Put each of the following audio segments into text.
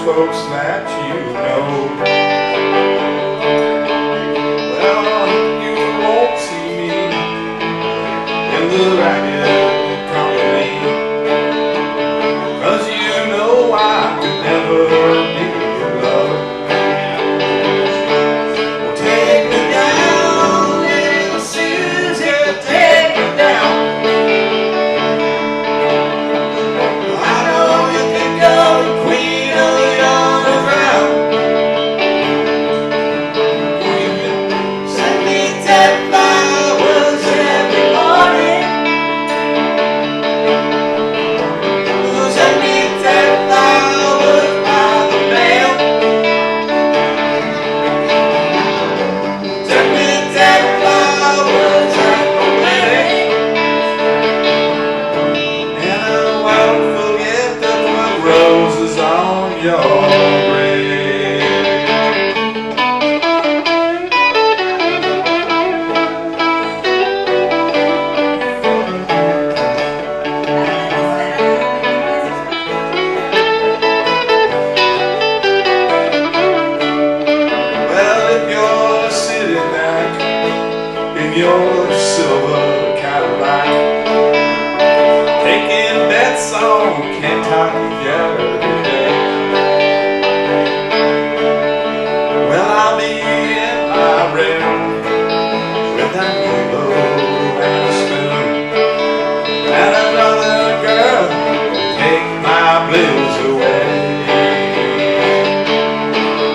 folks that you know. Well, you won't see me in the ragged company, 'cause you know I could never be your lover. Well, take me down, little Susie, take me down. I know you think I'm the queen of the underground. You can send me 10 flowers every morning. Send me 10 flowers by the mail. Send me 10 flowers at the wedding. And I won't forget to put roses on your grave. Well, if you're sitting back in your silver Cadillac, taking bets on Kentucky Derby, well, I'll be in my room with that willow and a spoon, and another girl to take my blues away.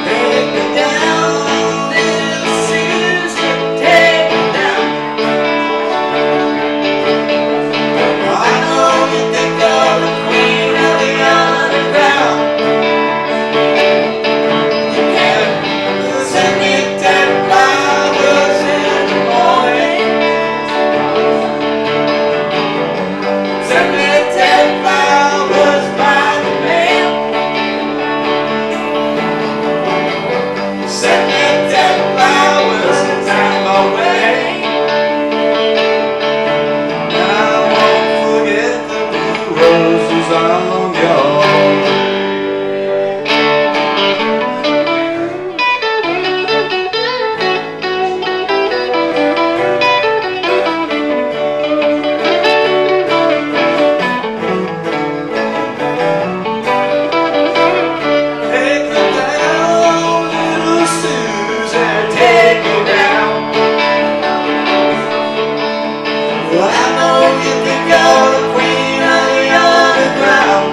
Take me down, little Susie, take me down. I know you think you're the queen of the underground. You can send me 10 flowers in the morning. Send me 10 flowers by the mail. Send me 10 flowers at my wedding. And I won't forget the blue roses on your Take me down, little Susie, take me down. Well, I know you think you're the queen of the underground.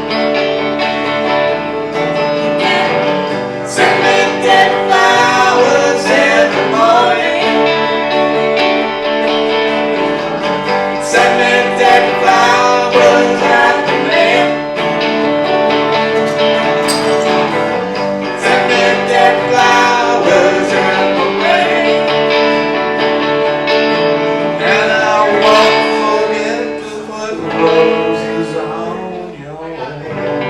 Send me 10 flowers every morning. Send me 10 flowers at the mail. Send me 10 flowers at the wedding. And I won't forget to put roses on your grave.